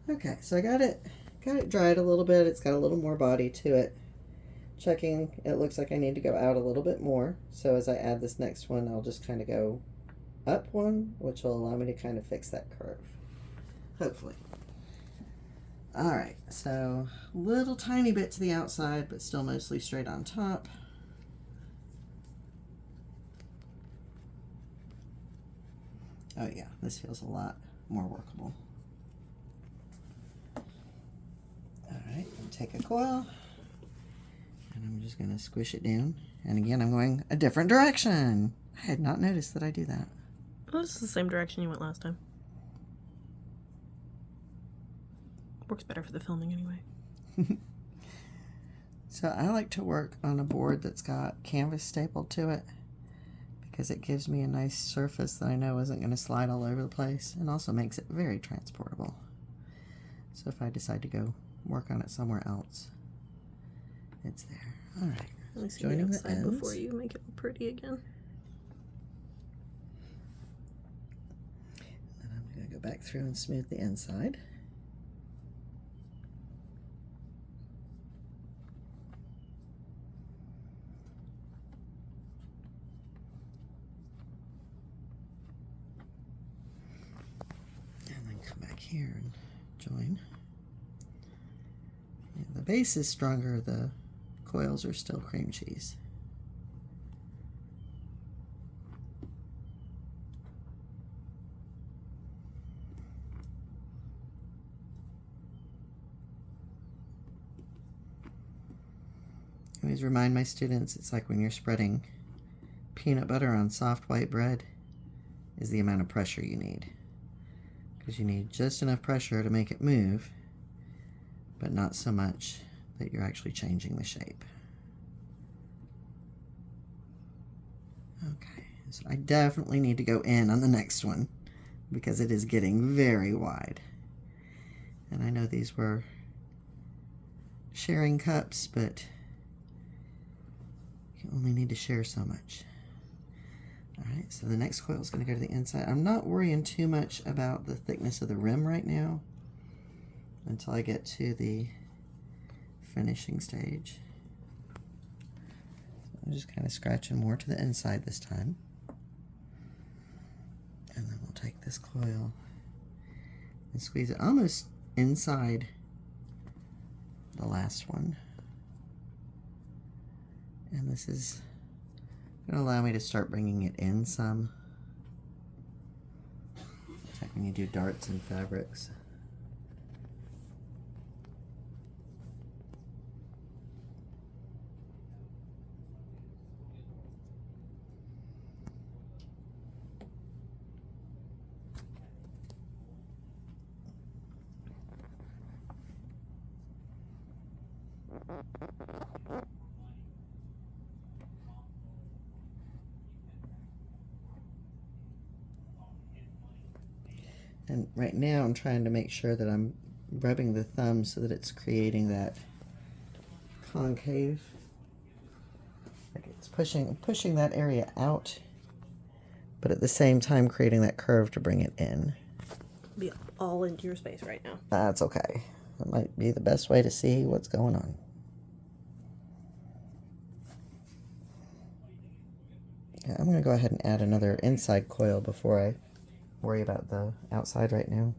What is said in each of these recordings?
Okay, so I got it dried a little bit. It's got a little more body to it. Checking, it looks like I need to go out a little bit more. So as I add this next one, I'll just kind of go up one, which will allow me to kind of fix that curve. Hopefully. Alright, so little tiny bit to the outside, but still mostly straight on top. Oh yeah, this feels a lot more workable. Alright, I'll take a coil, and I'm just going to squish it down. And again, I'm going a different direction. I had not noticed that I do that. Well, this is the same direction you went last time. Works better for the filming anyway. So I like to work on a board that's got canvas stapled to it because it gives me a nice surface that I know isn't going to slide all over the place, and also makes it very transportable. So if I decide to go work on it somewhere else, it's there. All right. Let me see the outside before you make it pretty again. And I'm going to go back through and smooth the inside. And then come back here and join. Yeah, the base is stronger, the coils are still cream cheese. I always remind my students it's like when you're spreading peanut butter on soft white bread, is the amount of pressure you need. Because you need just enough pressure to make it move, but not so much that you're actually changing the shape. Okay, so I definitely need to go in on the next one because it is getting very wide. And I know these were sharing cups, but you only need to share so much. Alright, so the next coil is going to go to the inside. I'm not worrying too much about the thickness of the rim right now until I get to the finishing stage. So I'm just kind of scratching more to the inside this time. And then we'll take this coil and squeeze it almost inside the last one. And this is going to allow me to start bringing it in some. It's like when you do darts and fabrics. And right now I'm trying to make sure that I'm rubbing the thumb so that it's creating that concave. Like it's pushing that area out, but at the same time creating that curve to bring it in. Be all into your space right now. That's okay. That might be the best way to see what's going on. Yeah, I'm going to go ahead and add another inside coil before I worry about the outside right now.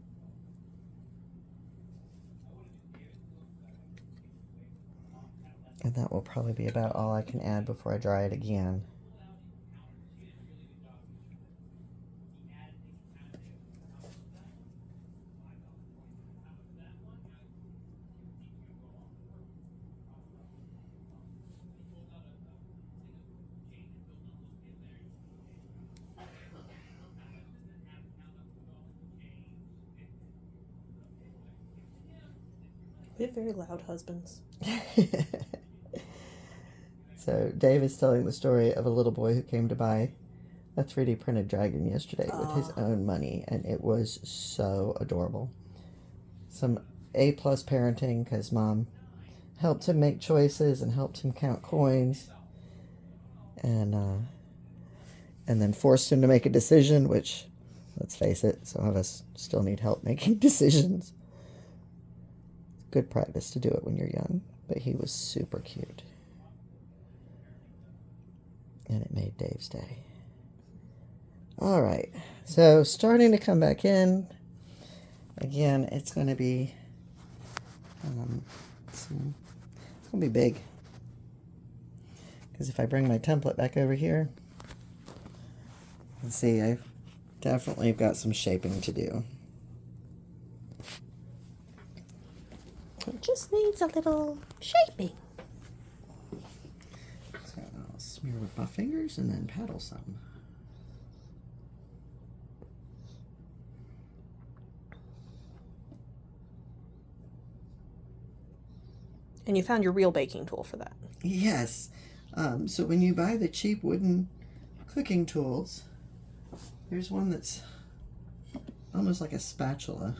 And that will probably be about all I can add before I dry it again. We have very loud husbands. So Dave is telling the story of a little boy who came to buy a 3D printed dragon yesterday with his own money, and it was so adorable. Some A+ parenting, because Mom helped him make choices and helped him count coins, and then forced him to make a decision, which, let's face it, some of us still need help making decisions. good practice to do it when you're young, but he was super cute. And it made Dave's day. All right, so starting to come back in. Again, it's going to be it's going to be big. Because if I bring my template back over here, you can see I definitely have got some shaping to do. It just needs a little shaping. So I'll smear with my fingers and then paddle some. And you found your real baking tool for that. Yes. So when you buy the cheap wooden cooking tools, there's one that's almost like a spatula.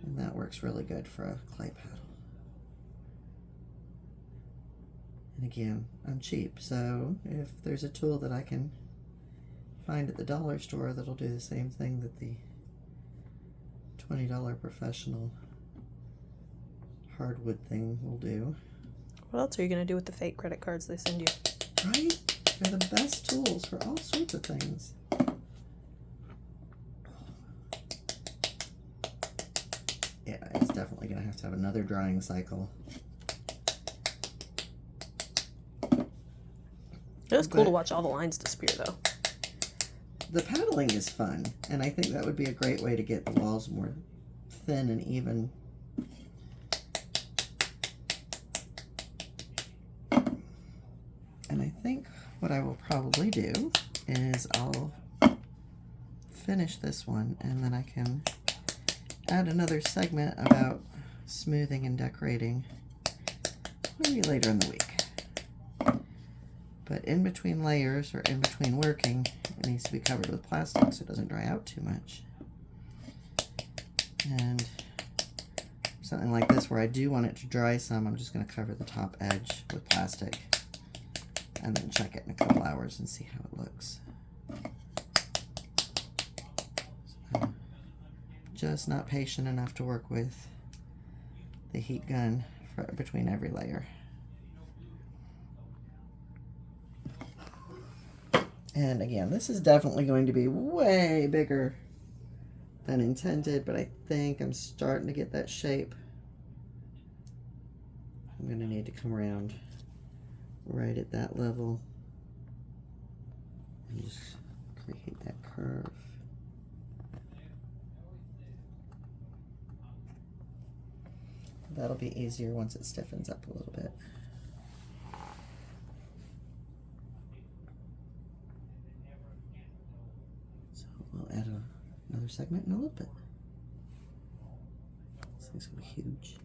And that works really good for a clay paddle. And again, I'm cheap, so if there's a tool that I can find at the dollar store that'll do the same thing that the $20 professional hardwood thing will do. What else are you going to do with the fake credit cards they send you? Right? They're the best tools for all sorts of things. Yeah, it's definitely going to have another drying cycle. It was cool to watch all the lines disappear, though. The paddling is fun, and I think that would be a great way to get the walls more thin and even. And I think what I will probably do is I'll finish this one, and then I can add another segment about smoothing and decorating maybe later in the week. But in between layers, or in between working, it needs to be covered with plastic so it doesn't dry out too much. And something like this where I do want it to dry some, I'm just going to cover the top edge with plastic and then check it in a couple hours and see how it looks. So, just not patient enough to work with the heat gun between every layer. And again, this is definitely going to be way bigger than intended, but I think I'm starting to get that shape. I'm going to need to come around right at that level and just create that curve. That'll be easier once it stiffens up a little bit. So we'll add another segment in a little bit. This thing's gonna be huge.